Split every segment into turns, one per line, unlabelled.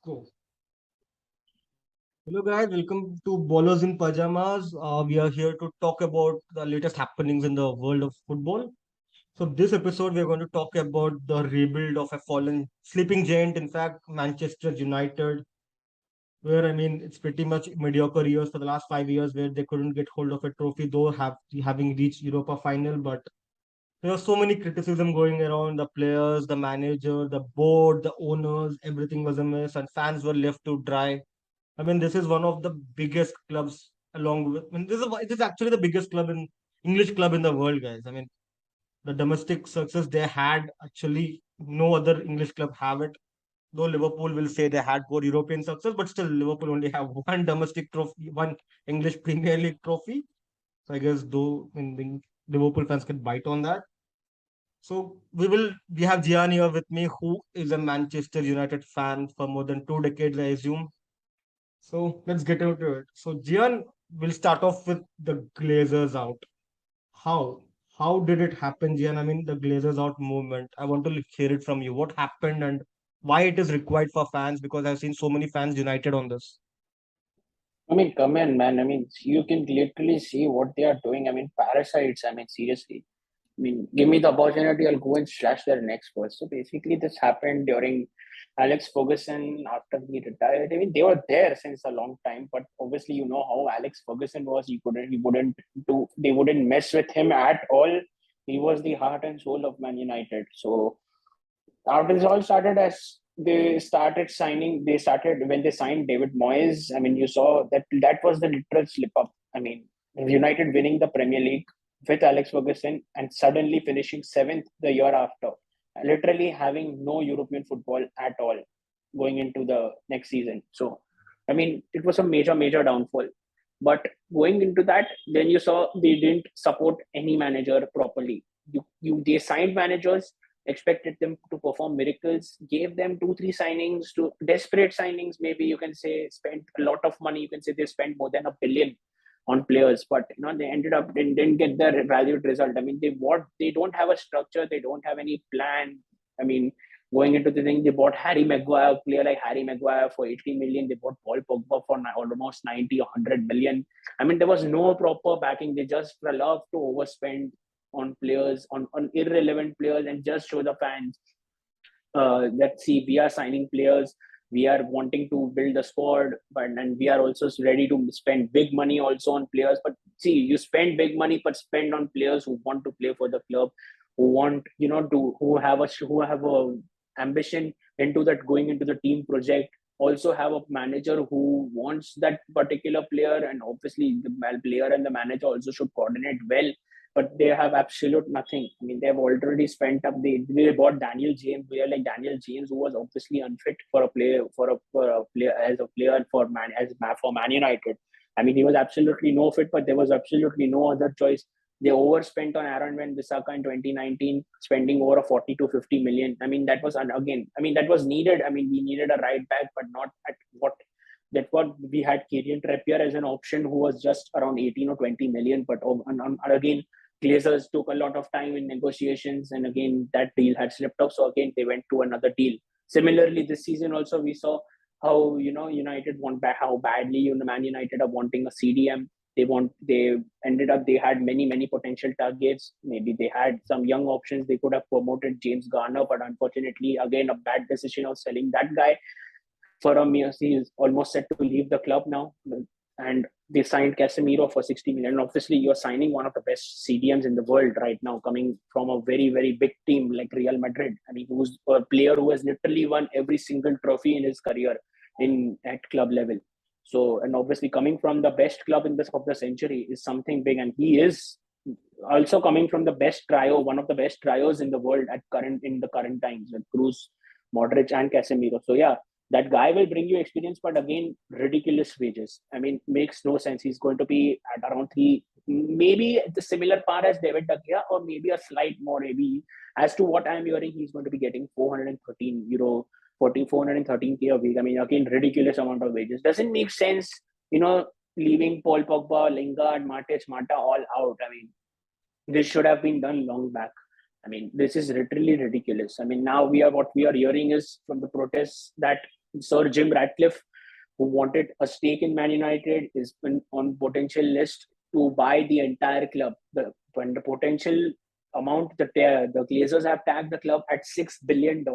Go. Hello guys, welcome to Ballers in Pajamas. We are here to talk about the latest happenings in the world of football. So this episode we are going to talk about the rebuild of a fallen sleeping giant, in fact, Manchester United, where it's pretty much mediocre years for the last 5 years where they couldn't get hold of a trophy, though having reached Europa final, but there are so many criticism going around the players, the manager, the board, the owners, everything was a mess, and fans were left to dry. This is one of the biggest clubs along with. This is actually the biggest club in English club in the world, guys. The domestic success they had actually no other English club have it. Though Liverpool will say they had more European success, but still Liverpool only have one domestic trophy, one English Premier League trophy. So I guess the Liverpool fans can bite on that. So we have Gian here with me, who is a Manchester United fan for more than 2 decades, I assume. So let's get into it. So Gian, will start off with the Glazers out. How? How did it happen, Gian? The Glazers out movement. I want to hear it from you. What happened and why it is required for fans? Because I've seen so many fans united on this.
Come in, man. You can literally see what they are doing. Parasites. Seriously. Give me the opportunity, I'll go and slash their necks first. So basically, this happened during Alex Ferguson after he retired. They were there since a long time, but obviously, you know how Alex Ferguson was. They wouldn't mess with him at all. He was the heart and soul of Man United. So after this all started as they started when they signed David Moyes. You saw that was the literal slip up. United winning the Premier League with Alex Ferguson and suddenly finishing seventh the year after, literally having no European football at all going into the next season. So it was a major downfall. But going into that, then you saw they didn't support any manager properly. They signed managers, expected them to perform miracles, gave them 2 3 signings, to desperate signings, maybe you can say, spent a lot of money. You can say they spent more than 1 billion on players, but they ended up didn't get the valued result. They don't have a structure, they don't have any plan. I mean, going into the thing, they bought Harry Maguire, a player like Harry Maguire for 80 million. They bought Paul Pogba for almost 90 or 100 million. There was no proper backing. They just love to overspend on players, on irrelevant players, and just show the fans that, see, we are signing players, we are wanting to build a squad, but and we are also ready to spend big money also on players. But see, you spend big money, but spend on players who want to play for the club, who want, to who have a ambition into that, going into the team project. Also have a manager who wants that particular player, and obviously the player and the manager also should coordinate well. But they have absolute nothing. They've already spent up. They bought Daniel James, player like Daniel James, who was obviously unfit for a player for a player as a player for Man United. He was absolutely no fit, but there was absolutely no other choice. They overspent on Aaron Wan-Bissaka in 2019, spending over a 40 to 50 million. That was, again, that was needed. We needed a right back, but not at what we had. Kieran Trippier as an option, who was just around 18 or 20 million. But again, Glazers took a lot of time in negotiations, and again that deal had slipped off. So again, they went to another deal. Similarly, this season also we saw how United want back, how badly Man United are wanting a CDM. They ended up, they had many potential targets. Maybe they had some young options. They could have promoted James Garner, but unfortunately, again, a bad decision of selling that guy for a mere. He is almost set to leave the club now, and they signed Casemiro for 60 million. Obviously, you're signing one of the best CDMs in the world right now, coming from a very big team like Real Madrid. Who's a player who has literally won every single trophy in his career at club level. So, and obviously coming from the best club in this of the century is something big, and he is also coming from the best trio, one of the best trios in the world in the current times, with Cruz, Modric, and Casemiro. So yeah, that guy will bring you experience, but again, ridiculous wages. Makes no sense. He's going to be at around three, maybe the similar par as David De Gea, or maybe a slight more. Maybe, as to what I'm hearing, he's going to be getting 413 euro, 413k a week. Again, ridiculous amount of wages. Doesn't make sense, leaving Paul Pogba, Lingard, Matic, Mata all out. This should have been done long back. This is literally ridiculous. Now what we are hearing is from the protests that Sir Jim Ratcliffe, who wanted a stake in Man United, is on potential list to buy the entire club. When the potential amount, the Glazers have tagged the club at $6 billion.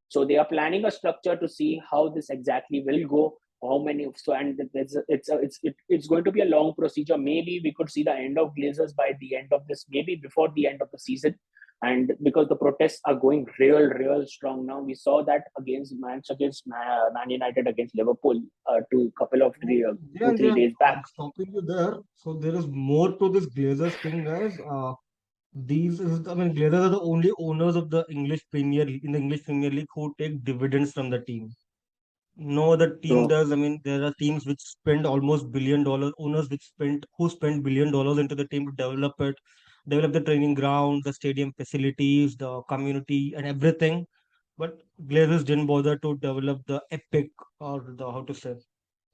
So they are planning a structure to see how this exactly will go. How many? So and it's going to be a long procedure. Maybe we could see the end of Glazers by the end of this. Maybe before the end of the season, and because the protests are going real strong now. We saw that against Man United against Liverpool two couple of three
Yeah,
two three
yeah.
days back.
I'm stopping you there. So there is more to this Glazers thing, guys. I mean, Glazers are the only owners of the English Premier League who take dividends from the team. No other team
So
does. I mean, there are teams which spend almost $1 billion, owners who spend $1 billion into the team to develop it, develop the training ground, the stadium facilities, the community, and everything. But Glazers didn't bother to develop the epic, or the how to say,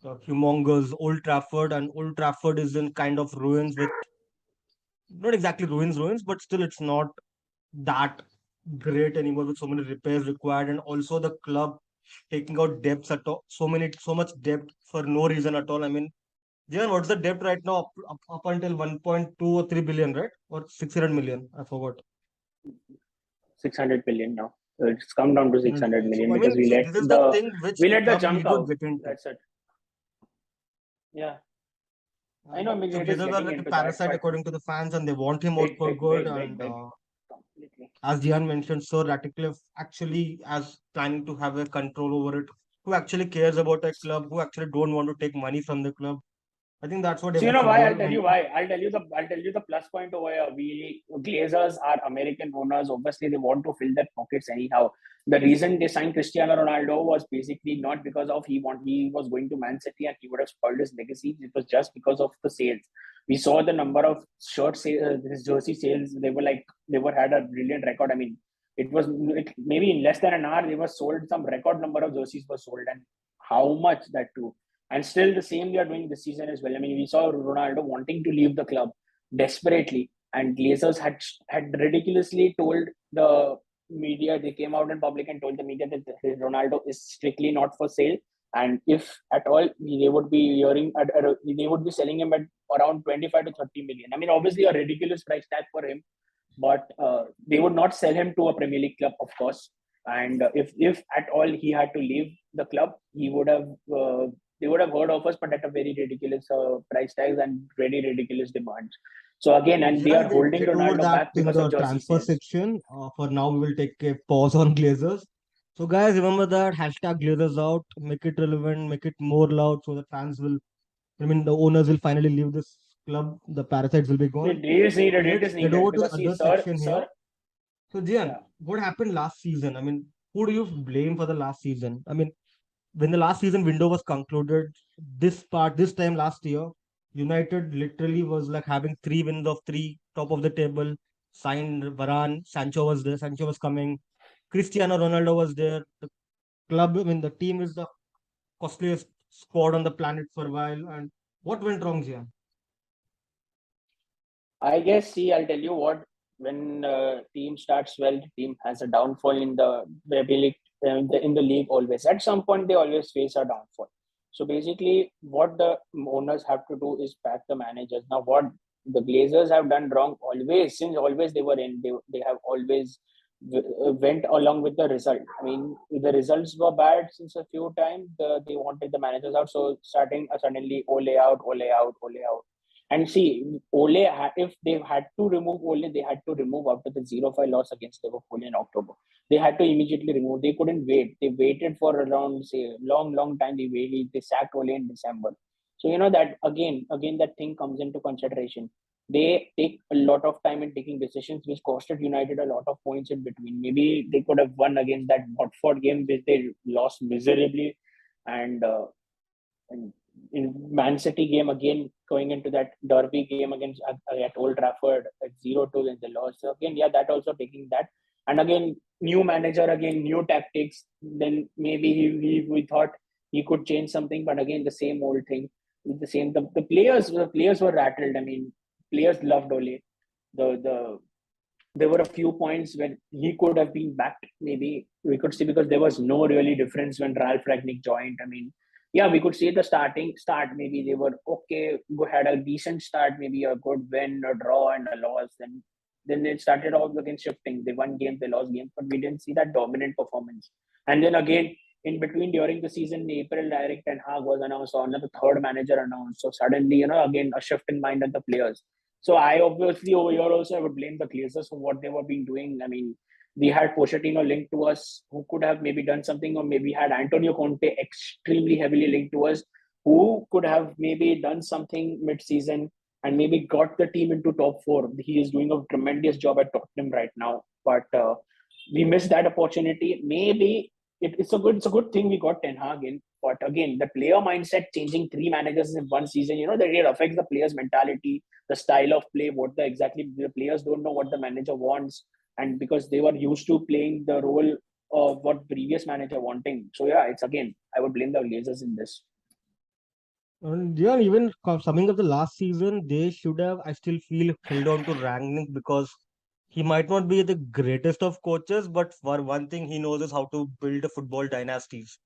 the humongous Old Trafford, and Old Trafford is in kind of ruins, with not exactly ruins, but still it's not that great anymore, with so many repairs required, and also the club taking out debts at all, so much debt for no reason at all. I mean, Jan, what's the debt right now, up until 1.2 or 3 billion, right? Or 600 million? I forgot.
600 billion now. So it's come down to
600
600
million. So
million
I
because
mean, see, this is the thing which
we
the
let the
club
junk
need to
out.
get into.
That's it. Yeah, I know. I
And
mean,
so
it is
Glazers are
getting
like a
into that,
parasite
but
according to the fans, and they want him out
big,
for
big,
good.
big, big,
And
big, completely.
as Jian mentioned, Sir Ratcliffe actually as planning to have a control over it, who actually cares about a club, who actually don't want to take money from the club. I think that's what
So you
every
know why? I'll
football.
tell you why. I'll tell you the plus point over here. We Glazers are American owners. Obviously, they want to fill their pockets anyhow. The reason they signed Cristiano Ronaldo was basically not because of he was going to Man City and he would have spoiled his legacy. It was just because of the sales. We saw the number of his jersey sales. They were had a brilliant record. I mean, maybe in less than an hour they were sold. Some record number of jerseys were sold, and how much that too. And still the same they are doing this season as well. I mean, we saw Ronaldo wanting to leave the club desperately, and Glazers had ridiculously told the media. They came out in public and told the media that Ronaldo is strictly not for sale, and if at all, they would be they would be selling him at around 25 to 30 million. I mean, obviously a ridiculous price tag for him, but they would not sell him to a Premier League club, of course. And if at all he had to leave the club, he would have they would have heard offers, but at a very ridiculous price tags and very ridiculous demands. So again, and they
Jan,
are
we'll
holding
get over
Ronaldo
that
back
in
because of
the
jersey
transfer
sales.
section. For now, we will take a pause on Glazers. So, guys, remember that hashtag Glazers out. Make it relevant, make it more loud, so the fans will. I mean, the owners will finally leave this club. The parasites will be gone.
It is
So
needed. It
let's
is
get
needed
over to the
because see,
other section here.
sir,
So, Jian,
yeah.
what happened last season? I mean, who do you blame for the last season? I mean, when the last season window was concluded, this time last year, United literally was like having 3 wins of three, top of the table, signed Varane, Sancho was there, Sancho was coming, Cristiano Ronaldo was there. The club, I mean, the team is the costliest squad on the planet for a while. And what went wrong, Jian?
I guess, see, I'll tell you what. When team starts well, the team has a downfall in the ability in the league. Always at some point they always face a downfall. So basically, what the owners have to do is back the managers. Now, what the Glazers have done wrong always, since always they were in, they have always went along with the result. I mean, the results were bad since a few times. They wanted the managers out, so starting suddenly Ole out, Ole out, Ole out. And see, if they had to remove Ole, they had to remove after the 0-5 loss against Liverpool in October. They had to immediately remove. They couldn't wait. They waited for around, say, long time. They waited. They sacked Ole in December. So you know that again that thing comes into consideration. They take a lot of time in taking decisions, which costed United a lot of points in between. Maybe they could have won against that Watford game, which they lost miserably, and and in Man City game again, going into that derby game against at Old Trafford at 0-2 in the loss. So again, yeah, that also taking that. And again, new manager, again, new tactics. Then maybe we thought he could change something, but again, the same old thing. The same. The players were rattled. I mean, players loved Ole. The there were a few points when he could have been backed. Maybe we could see because there was no really difference when Ralph Ragnick joined. I mean, yeah, we could see the starting start. Maybe they were okay, had a decent start, maybe a good win, a draw, and a loss. Then they started off again shifting. They won games, they lost games, but we didn't see that dominant performance. And then again, in between during the season, in April, Erik Ten Hag was announced, or another third manager announced. So suddenly, again a shift in mind of the players. So I obviously over here also I would blame the Glazers for what they were being doing. I mean, we had Pochettino linked to us, who could have maybe done something, or maybe had Antonio Conte extremely heavily linked to us, who could have maybe done something mid-season and maybe got the team into top four. He is doing a tremendous job at Tottenham right now, but we missed that opportunity. Maybe it's a good thing we got Ten Hag in. But again, the player mindset changing three managers in one season, that really affects the players' mentality, the style of play, what the players don't know what the manager wants, and because they were used to playing the role of what previous manager wanting. So yeah, it's again I would blame the Glazers in this.
And yeah, even summing up the last season, they should have, I still feel, held on to Rangnick because he might not be the greatest of coaches, but for one thing, he knows is how to build a football dynasties.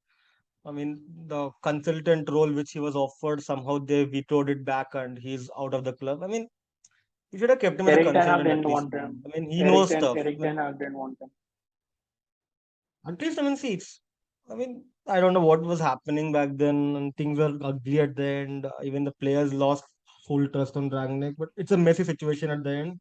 I mean, the consultant role which he was offered, somehow they vetoed it back and he's out of the club. I mean, you should have kept him as a
Erik Ten Hag
consultant at
didn't
least,
want
man.
him.
I mean, he knows stuff.
Erik
I
Ten
mean,
Hag didn't want him.
at least, I mean, see, I mean, I don't know what was happening back then, and things were ugly at the end. Even the players lost full trust on Rangnick, but it's a messy situation at the end.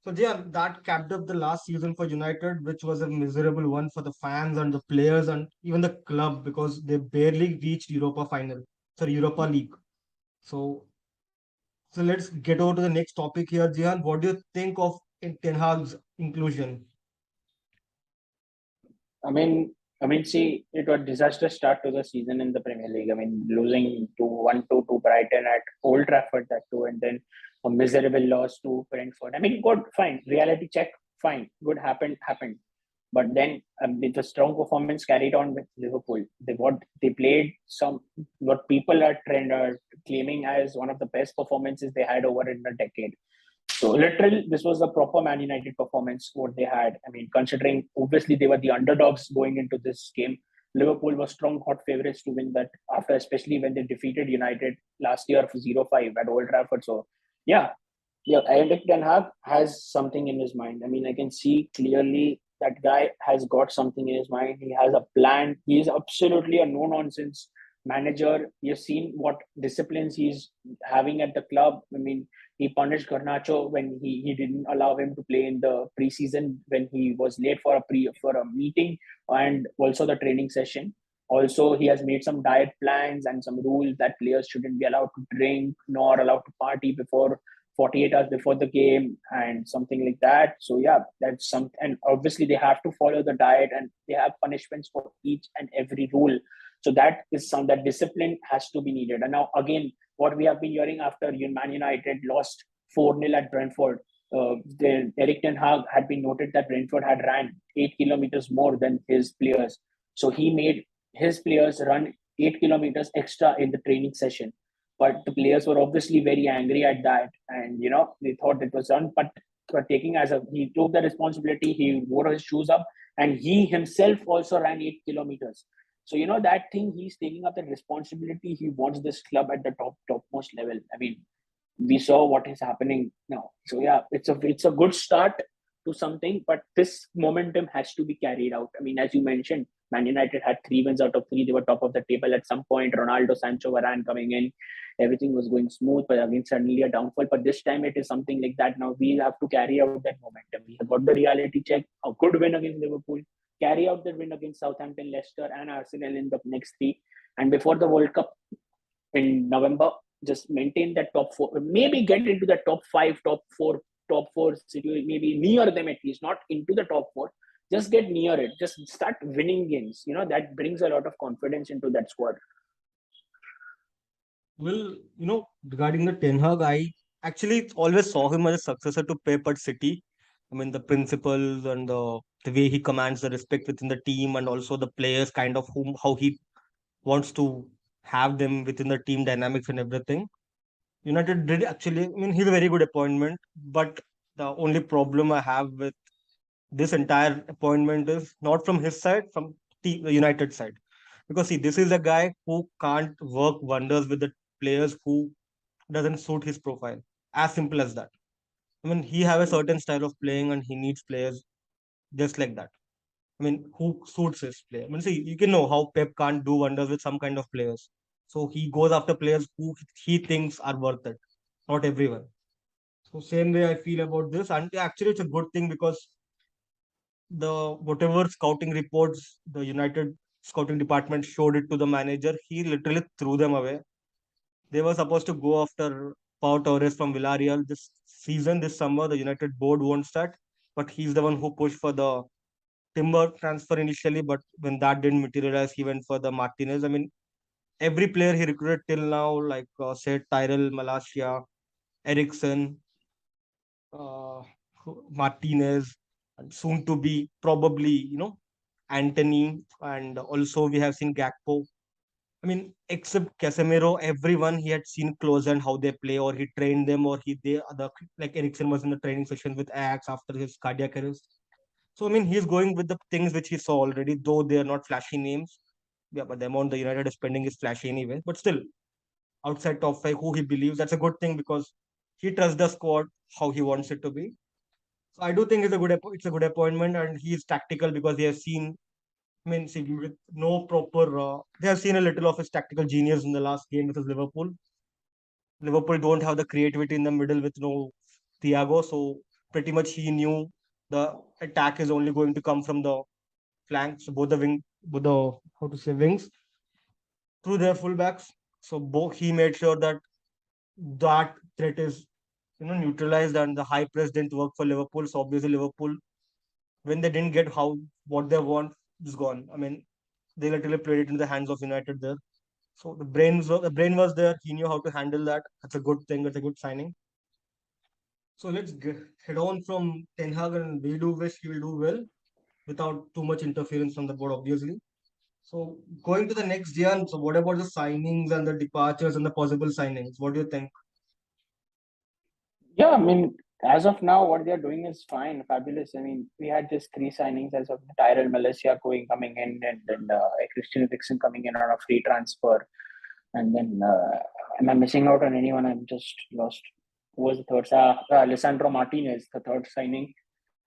So, yeah, that capped up the last season for United, which was a miserable one for the fans and the players and even the club because they barely reached Europa League. So, so let's get over to the next topic here, Jihan. What do you think of Ten Hag's inclusion?
I mean, see, it was a disaster start to the season in the Premier League. I mean, losing to 1-2 to Brighton at Old Trafford, that too, and then a miserable loss to Brentford. I mean, good, fine. Reality check, fine. Good happened. But then with the strong performance carried on with Liverpool, they played some what people are claiming as one of the best performances they had over in a decade. So literally, this was a proper Man United performance, what they had. I mean, considering obviously they were the underdogs going into this game, Liverpool were strong hot favourites to win that after, especially when they defeated United last year for 0-5 at Old Trafford. So yeah, yeah, Erik Ten Hag has something in his mind. I mean, I can see clearly that guy has got something in his mind. He has a plan. He is absolutely a no nonsense manager. You've seen what disciplines he's having at the club. I mean, he punished Garnacho when he didn't allow him to play in the preseason when he was late for a meeting and also the training session. Also, he has made some diet plans and some rules that players shouldn't be allowed to drink nor allowed to party before 48 hours before the game and something like that. So yeah, that's some, and obviously they have to follow the diet and they have punishments for each and every rule. So that is some that discipline has to be needed. And now again, what we have been hearing after Man United lost 4-0 at Brentford, Erik Ten Hag had been noted that Brentford had ran 8 kilometers more than his players. So he made his players run 8 kilometers extra in the training session, but the players were obviously very angry at that, and they thought it was done. But taking as a he took the responsibility, he wore his shoes up, and he himself also ran 8 kilometers. So that thing, he's taking up the responsibility. He wants this club at the topmost level. I mean, we saw what is happening now. So yeah, it's a good start to something, but this momentum has to be carried out. I mean, as you mentioned, Man United had 3 wins out of 3. They were top of the table at some point. Ronaldo, Sancho, Varane coming in, everything was going smooth, but again suddenly a downfall. But this time it is something like that. Now we have to carry out that momentum. We have got the reality check. A good win against Liverpool. Carry out the win against Southampton, Leicester, and Arsenal in the next three. And before the World Cup in November, just maintain that top four, maybe get into the top five, top four situation, maybe near them at least, not into the top four. Just get near it. Just start winning games. That brings a lot of confidence into that squad.
Well, regarding the Ten Hag, I actually always saw him as a successor to Pep at City. I mean, the principles and the way he commands the respect within the team, and also the players, kind of how he wants to have them within the team dynamics and everything. United did actually. I mean, he's a very good appointment, but The only problem I have with this entire appointment is not from his side, from the United side. Because see, this is a guy who can't work wonders with the players who doesn't suit his profile. As simple as that. I mean, he have a certain style of playing, and he needs players just like that. I mean, who suits his play? I mean, see, you can know how Pep can't do wonders with some kind of players. So he goes after players who he thinks are worth it, not everyone. So same way I feel about this, and actually it's a good thing because the whatever scouting reports the United scouting department showed it to the manager, he literally threw them away. They were supposed to go after Pau Torres from Villarreal this season, this summer. The United board won't start, but he's the one who pushed for the Timber transfer initially. But when that didn't materialize, he went for the Martinez. I mean, every player he recruited till now, like said Tyrell Malacia, Ericsson, uh, Martinez, and soon to be probably, Anthony, and also we have seen Gakpo. I mean, except Casemiro, everyone he had seen close and how they play, or he trained them, or they other like Ericsson was in the training session with Ajax after his cardiac arrest. So I mean, he's going with the things which he saw already, though they are not flashy names. Yeah, but the amount the United is spending is flashy anyway. But still, outside top five, who he believes that's a good thing because he trusts the squad how he wants it to be. So I do think it's a good appointment, and he's tactical because he has seen. I mean, see, with no proper, they have seen a little of his tactical genius in the last game with his Liverpool. Liverpool don't have the creativity in the middle with no Thiago, so pretty much he knew the attack is only going to come from the flanks, both the how to say wings through their fullbacks. So he made sure that that threat is neutralized, and the high press didn't work for Liverpool. So obviously Liverpool, when they didn't get what they want, is gone. I mean, they literally played it in the hands of United there. So the brain was there. He knew how to handle that. That's a good thing. That's a good signing. So head on from Ten Hag, and we do wish he will do well without too much interference from the board, obviously. So going to the next year, so what about the signings and the departures and the possible signings? What do you think?
Yeah, I mean, as of now, what they're doing is fine, fabulous. I mean, we had just three signings as of Tyrell Malaysia coming in, and then Christian Dixon coming in on a free transfer. And then, am I missing out on anyone? I'm just lost. Who was the third? Alessandro Martinez, the third signing.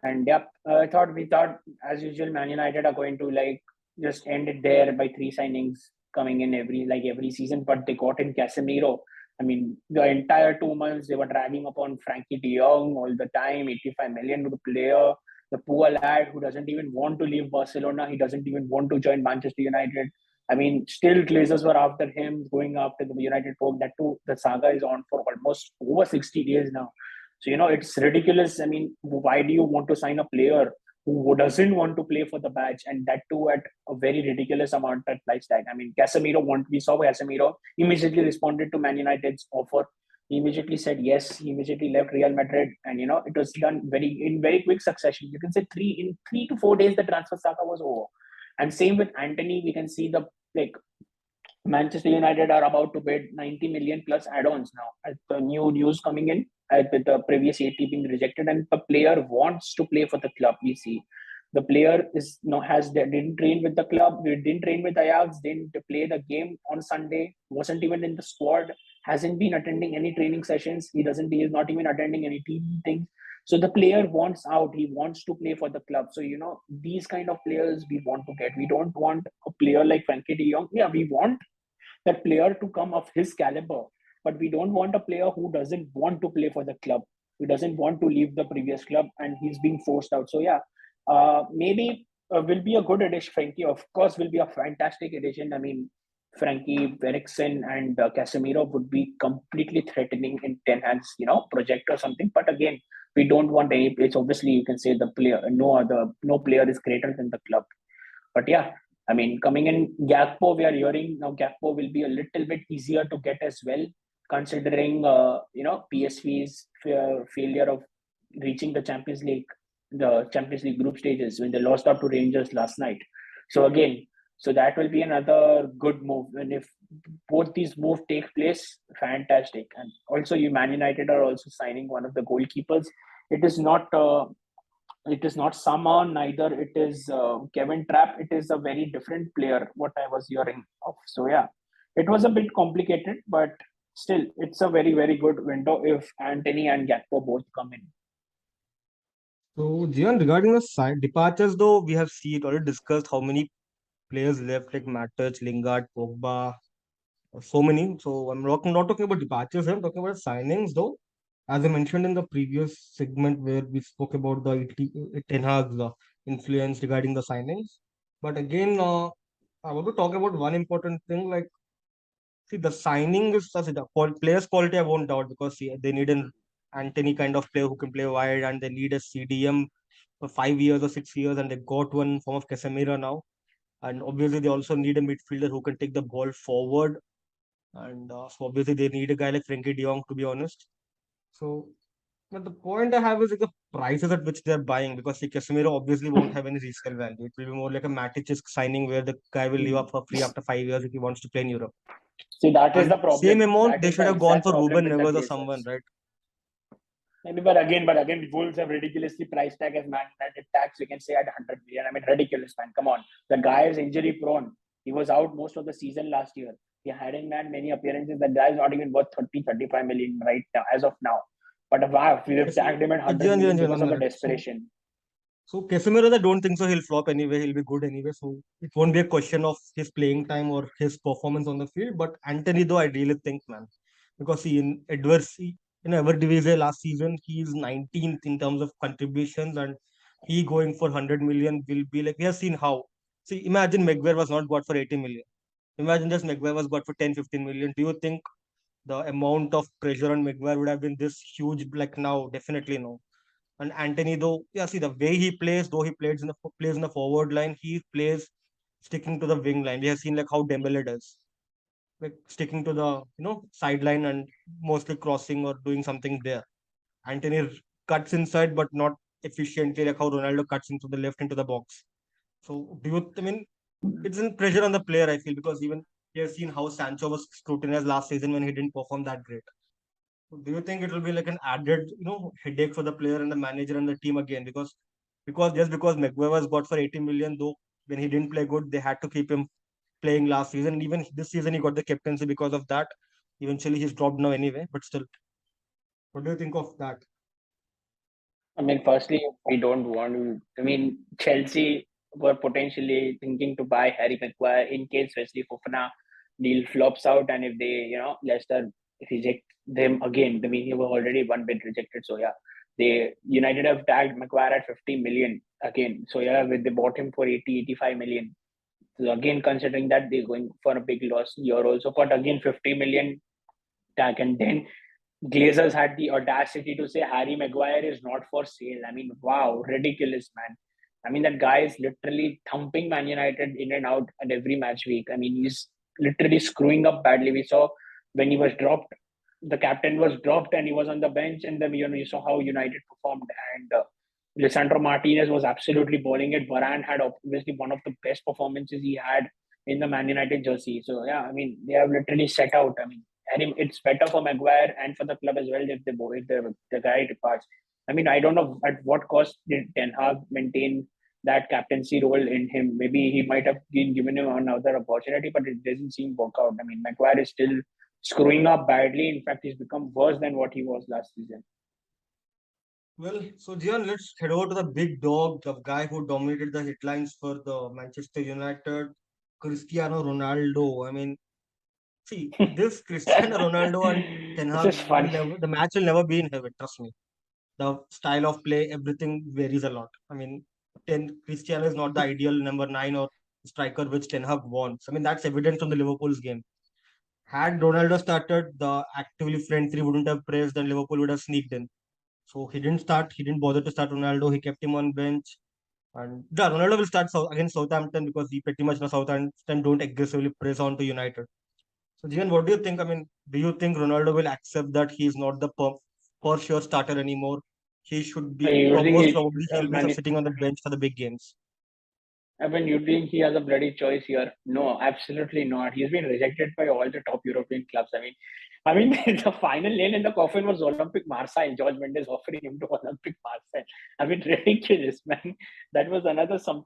And yeah, we thought as usual, Man United are going to like just end it there by three signings coming in every season. But they got in Casemiro. I mean, the entire 2 months they were dragging upon Frankie De Jong all the time, 85 million to the player. The poor lad who doesn't even want to leave Barcelona. He doesn't even want to join Manchester United. I mean, still Glazers were after him, going after the United folk. That too, the saga is on for almost over 60 days now. So, it's ridiculous. I mean, why do you want to sign a player who doesn't want to play for the badge, and that too at a very ridiculous amount at price tag? I mean, we saw Casemiro immediately responded to Man United's offer. He immediately said yes. He immediately left Real Madrid, and it was done in very quick succession. You can say 3 to 4 days the transfer saga was over. And same with Anthony, we can see the like Manchester United are about to bid 90 million plus add-ons now. As the new news coming in, with the previous 80 being rejected, and the player wants to play for the club. We see the player is no has didn't train with the club, didn't train with Ajax, didn't play the game on Sunday, wasn't even in the squad, hasn't been attending any training sessions. He is not even attending any team things. So the player wants out. He wants to play for the club. So these kind of players we want to get. We don't want a player like Frankie De Jong. Yeah, we want that player to come of his caliber. But we don't want a player who doesn't want to play for the club, who doesn't want to leave the previous club, and he's being forced out. So yeah, maybe will be a good addition. Frankie, of course, will be a fantastic addition. I mean, Frankie, Eriksen, and Casemiro would be completely threatening in Ten Hag's project or something. But again, we don't want any. It's obviously you can say the player. No player is greater than the club. But yeah, I mean, coming in Gakpo, we are hearing now Gakpo will be a little bit easier to get as well, considering PSV's failure of reaching the Champions League group stages when they lost out to Rangers last night. So again, so that will be another good move. And if both these moves take place, fantastic. And also, you Man United are also signing one of the goalkeepers. It is not. It is not Sama, neither it is Kevin Trapp. It is a very different player. What I was hearing of. So yeah, it was a bit complicated, but still, it's a very good window if Anthony and Gakpo both come in.
So, Jian, regarding the side departures, though, we have seen already discussed how many players left, like Matic, Lingard, Pogba, so many. So, not talking about departures, I'm talking about signings, though. As I mentioned in the previous segment where we spoke about the Ten Hag's influence regarding the signings. But again, I want to talk about one important thing. Like, see, the signing is such the players' quality. I won't doubt because see, they need an Anthony kind of player who can play wide, and they need a CDM for 5 years or 6 years, and they got one form of Casemiro now. And obviously, they also need a midfielder who can take the ball forward. And so obviously, they need a guy like Frankie De Jong, to be honest. So, but the point I have is like the prices at which they're buying because see, Casemiro obviously won't have any resale value. It will be more like a Matic signing where the guy will leave up for free after 5 years if he wants to play in Europe.
See, that is the
And same
problem.
amount
That
they
is
should
the
have gone
exact
for
problem
Ruben
with the
Neves or someone,
Glazers.
right?
Maybe, but again, Wolves have ridiculously price tag as Man United tax. We can say at 100 million. I mean, ridiculous, man. Come on, the guy is injury prone. He was out most of the season last year. He hadn't had many appearances. The guy is not even worth 30-35 million right now, as of now. But wow, we
Okay,
have tagged him at 100
Jian,
million
Jian,
because
one
of the
minute.
desperation.
So Casemiro, I don't think so. He'll flop anyway. He'll be good anyway. So it won't be a question of his playing time or his performance on the field. But Anthony, though, I really think, man, because see, in Edwards, in Eredivisie last season, he is 19th in terms of contributions, and he going for 100 million will be like we have seen how. See, imagine Maguire was not got for 80 million. Imagine just Maguire was got for 10-15 million. Do you think the amount of pressure on Maguire would have been this huge? Like now, definitely no. And Anthony, though, yeah, see the way he plays, though he plays in the forward line, he plays sticking to the wing line. We have seen like how Dembele does, like sticking to the sideline and mostly crossing or doing something there. Anthony cuts inside, but not efficiently, like how Ronaldo cuts into the left into the box. So do you? I mean, it's in pressure on the player. I feel because even we have seen how Sancho was scrutinized last season when he didn't perform that great. Do you think it will be like an added, headache for the player and the manager and the team again? Because just because Maguire was got for 80 million, though when he didn't play good, they had to keep him playing last season. And even this season, he got the captaincy because of that. Eventually, he's dropped now anyway. But still, what do you think of that?
I mean, firstly, we don't want to. I mean, Chelsea were potentially thinking to buy Harry Maguire in case Wesley Fofana deal flops out, and if they, Leicester reject them again. I mean, he was already one bit rejected, so yeah, they United have tagged Maguire at 50 million again. So yeah, they bought him for 80-85 million. So again, considering that they're going for a big loss, you're also put again 50 million tag, and then Glazers had the audacity to say Harry Maguire is not for sale. I mean, wow, ridiculous, man. I mean, that guy is literally thumping Man United in and out at every match week. I mean, he's literally screwing up badly. We saw when he was dropped, the captain was dropped and he was on the bench, and then you saw how United performed. And Lisandro Martinez was absolutely bowling it. Varane had obviously one of the best performances he had in the Man United jersey. So yeah, I mean, they have literally set out. I mean, and it's better for Maguire and for the club as well if the guy departs. I mean, I don't know at what cost did Ten Hag maintain that captaincy role in him. Maybe he might have been given him another opportunity, but it doesn't seem work out. I mean, Maguire is still screwing up badly. In fact, he's become worse than what he was last season.
Well, so Jian, let's head over to the big dog, the guy who dominated the headlines for the Manchester United, Cristiano Ronaldo. I mean, see, this Cristiano Ronaldo and Ten
This
Hag
is
will
funny.
never, the match will never be in heaven, trust me. The style of play, everything varies a lot. I mean, Cristiano is not the ideal number nine or striker which Ten Hag wants. I mean, that's evident from the Liverpool's game. Had Ronaldo started, the actively front three wouldn't have pressed, and Liverpool would have sneaked in. So he didn't start. He didn't bother to start Ronaldo. He kept him on bench. And yeah, Ronaldo will start against Southampton because he pretty much know Southampton don't aggressively press on to United. So Jian, what do you think? I mean, do you think Ronaldo will accept that he is not the for sure starter anymore? He should be, or
Usually,
most probably he'll be
Man,
sitting on the bench for the big games.
I mean, you think he has a bloody choice here? No, absolutely not. He's been rejected by all the top European clubs. I mean, the final nail in the coffin was Olympic Marseille. George Mendes offering him to Olympic Marseille. I mean, ridiculous, man. That was another some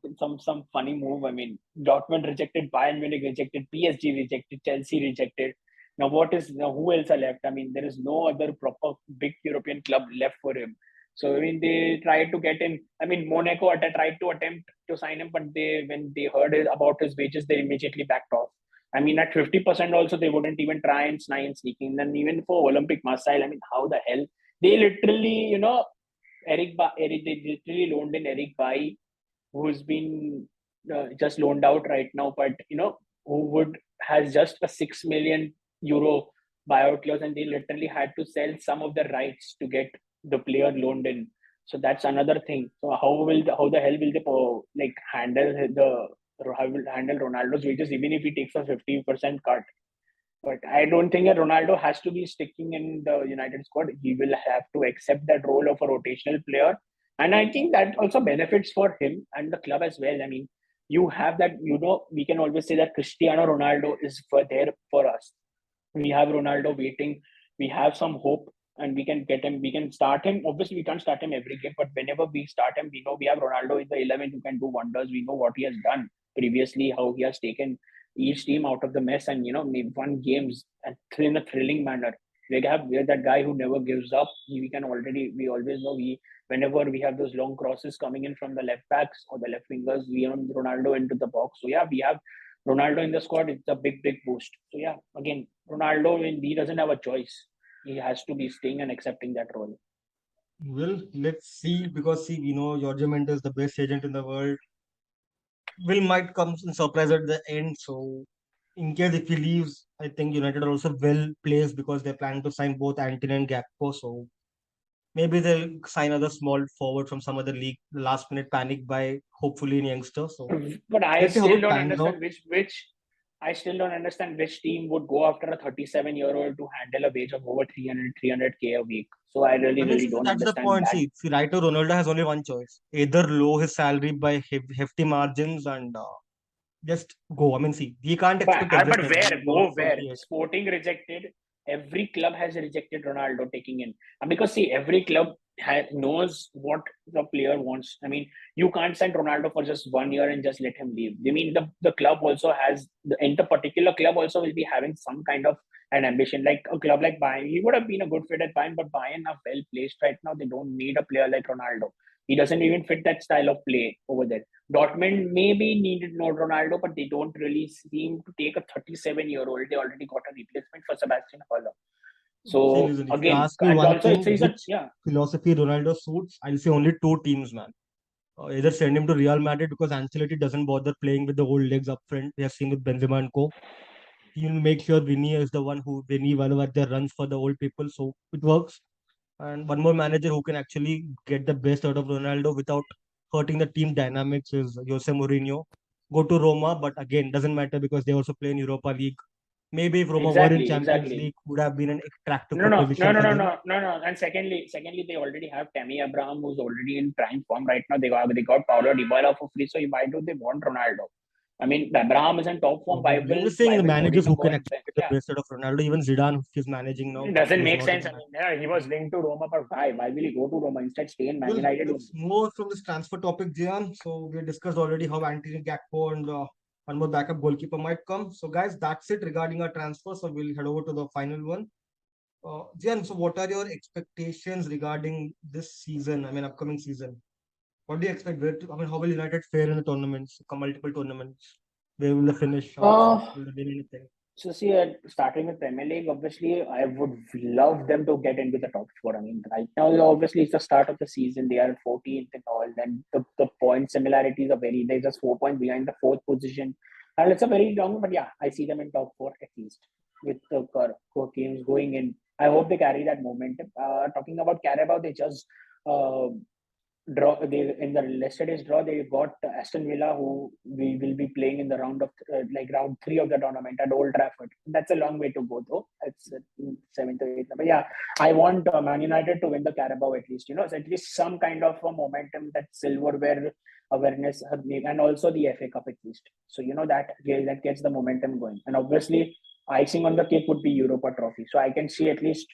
funny move. I mean, Dortmund rejected, Bayern Munich rejected, PSG rejected, Chelsea rejected. Now who else are left? I mean, there is no other proper big European club left for him. So I mean, they tried to get him. I mean, Monaco tried to attempt to sign him, but when they heard about his wages, they immediately backed off. I mean, at 50% also, they wouldn't even try and sneak in. And even for Olympic Marseille, I mean, how the hell? They literally, they literally loaned in Eric Bai, who's been just loaned out right now, but, has just a 6 million euro buyout clause, and they literally had to sell some of the rights to get the player loaned in. So that's another thing. So how the hell will they handle Ronaldo's wages even if he takes a 50% cut? But I don't think that Ronaldo has to be sticking in the United squad. He will have to accept that role of a rotational player. And I think that also benefits for him and the club as well. I mean, you have that, we can always say that Cristiano Ronaldo is there for us. We have Ronaldo waiting. We have some hope and we can get him. We can start him. Obviously, we can't start him every game, but whenever we start him, we know we have Ronaldo in the 11 who can do wonders. We know what he has done previously, how he has taken each team out of the mess and, maybe won games in a thrilling manner. We're that guy who never gives up. We always know whenever we have those long crosses coming in from the left backs or the left wingers, we have Ronaldo into the box. So yeah, we have Ronaldo in the squad. It's a big, big boost. So yeah, again, Ronaldo, he doesn't have a choice. He has to be staying and accepting that role.
Well, let's see, because see, Jorge Mendes is the best agent in the world. Will might come and surprise at the end. So, in case if he leaves, I think United are also well placed because they're planning to sign both Antony and Gakpo. So maybe they'll sign other small forward from some other league. Last minute panic by hopefully in youngster. So
But
let's see how it pans out.
I still don't understand which team would go after a 37-year-old to handle a wage of over 300k a week. So I
I
really,
mean,
really
see,
don't
that's the
understand
point.
that.
See, right now Ronaldo has only one choice: either lower his salary by hefty margins and just go. I mean, see, he can't expect
But
everything.
where?
He's not
Go where?
28.
Sporting rejected. Every club has rejected Ronaldo taking in. And because see, every club knows what the player wants. I mean, you can't send Ronaldo for just 1 year and just let him leave. I mean, the club also has the particular club also will be having some kind of an ambition. Like a club like Bayern, he would have been a good fit at Bayern, but Bayern are well placed right now. They don't need a player like Ronaldo. He doesn't even fit that style of play over there. Dortmund maybe needed no Ronaldo, but they don't really seem to take a 37-year-old. They already got a replacement for Sebastian Haller.
See,
So
listen, if you
again,
ask me
and
one
also
thing,
it's a
which
yeah.
philosophy Ronaldo suits, I'll say only two teams, man. Either send him to Real Madrid because Ancelotti doesn't bother playing with the old legs up front. We have seen with Benzema and Co. He'll make sure Vinny is the one who Vinny Valverde runs for the old people, so it works. And one more manager who can actually get the best out of Ronaldo without hurting the team dynamics is Jose Mourinho. Go to Roma, but again, doesn't matter because they also play in Europa League. Maybe if Roma were in
Exactly,
Champions
exactly.
League, would have been an attractive
No, no, no,
proposition
no,
for
no,
them.
no, no, no. And secondly, they already have Tammy Abraham, who's already in prime form right now. They got Paulo Dybala for free. So why do they want Ronaldo? I mean, Abraham is in top form. Why
Probably. I'm
will
just saying
why
the
will
managers
Mourinho
who
go
can
and
actually
bench?
get the
Yeah,
best out of Ronaldo. Even Zidane, who is managing now,
it
but
doesn't
he's
make
not in
sense.
the
I
man.
mean, yeah, he was linked to Roma, but why? Why will he go to Roma instead? Stay in Man
Well,
United
let's
only.
move from this transfer topic, Jian. So we discussed already how Anthony Gakpo and one more backup goalkeeper might come. So guys, that's it regarding our transfer. So we'll head over to the final one. Jian, so what are your expectations regarding this season? I mean, upcoming season. What do you expect? I mean, how will United fare in the tournaments? Multiple tournaments. Where will they finish?
Uh,
Will they win anything?
So see, starting with Premier League, obviously, I would love them to get into the top four. I mean, right now, obviously, it's the start of the season. They are 14th and all. Then the point similarities are they're just 4 points behind the fourth position. And it's a very long, but yeah, I see them in top four at least with the games going in. I hope they carry that momentum. Talking about Carabao, they just uh, draw. They in the yesterday's draw they got Aston Villa, who we will be playing in the round three of the tournament at Old Trafford. That's a long way to go though. It's seventh or eighth. But yeah, I want Man United to win the Carabao at least. So at least some kind of a momentum, that silverware awareness, and also the FA Cup at least. So that gets the momentum going. And obviously, icing on the cake would be Europa Trophy. So I can see at least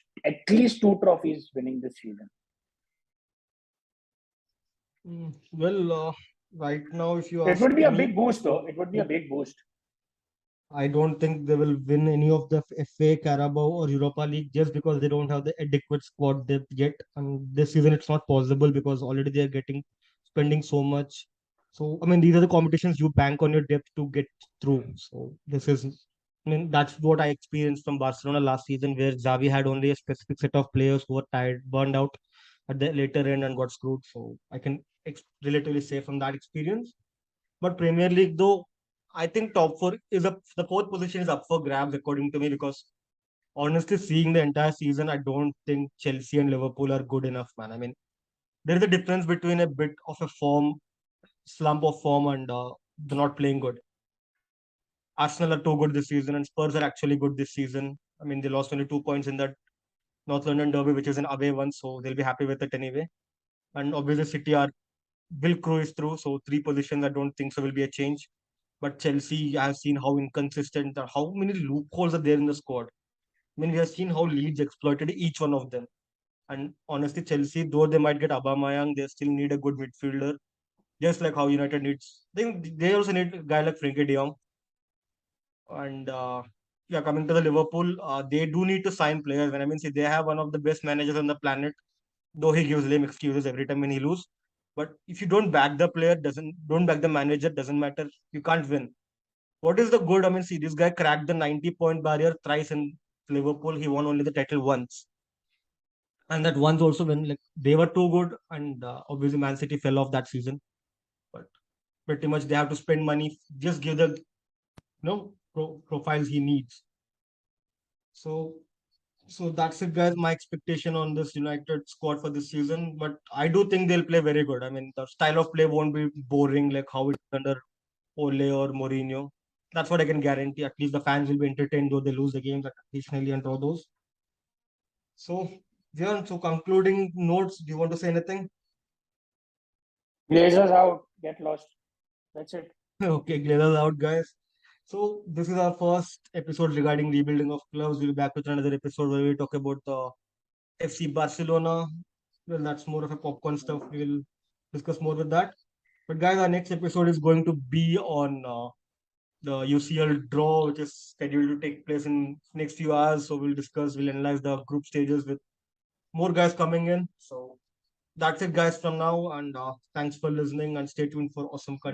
two trophies winning this season.
Well, right now, if you
It
ask
would be a
me,
big boost, though. It would be a big boost.
I don't think they will win any of the FA, Carabao, or Europa League just because they don't have the adequate squad depth yet. And this season, it's not possible because already they are getting spending so much. So, I mean, these are the competitions you bank on your depth to get through. So, this is, I mean, that's what I experienced from Barcelona last season, where Xavi had only a specific set of players who were tired, burned out at the later end and got screwed. So, I can relatively say from that experience. But Premier League, though, I think top four is up. The fourth position is up for grabs, according to me, because honestly, seeing the entire season, I don't think Chelsea and Liverpool are good enough, man. I mean, there is a difference between a bit of a slump of form, and they're not playing good. Arsenal are too good this season, and Spurs are actually good this season. I mean, they lost only 2 points in that North London derby, which is an away one, so they'll be happy with it anyway. And obviously, City are will cruise through, so three positions, I don't think so will be a change. But Chelsea, I have seen how inconsistent or how many loopholes are there in the squad. I mean, we have seen how Leeds exploited each one of them. And honestly, Chelsea, though they might get Aubameyang, they still need a good midfielder, just like how United needs. They also need a guy like Frankie De Jong. And yeah, coming to the Liverpool, they do need to sign players. When I mean, see, they have one of the best managers on the planet, though he gives lame excuses every time when he lose. But if you don't back the manager, doesn't matter. You can't win. What is the good? I mean, see, this guy cracked the 90-point barrier thrice in Liverpool. He won only the title once. And that once also when like they were too good, and obviously Man City fell off that season. But pretty much they have to spend money, just give the profiles he needs. So that's it, guys. My expectation on this United squad for this season. But I do think they'll play very good. I mean, the style of play won't be boring like how it's under Ole or Mourinho. That's what I can guarantee. At least the fans will be entertained though they lose the games occasionally and draw those. So, yeah, so concluding notes, do you want to say anything?
Glazers out, get lost. That's it.
Okay, Glazers out, guys. So, this is our first episode regarding rebuilding of clubs. We'll be back with another episode where we talk about the FC Barcelona. Well, that's more of a popcorn stuff. We will discuss more with that. But, guys, our next episode is going to be on the UCL draw, which is scheduled to take place in next few hours. So we'll analyze the group stages with more guys coming in. So that's it, guys, from now. And thanks for listening and stay tuned for awesome content.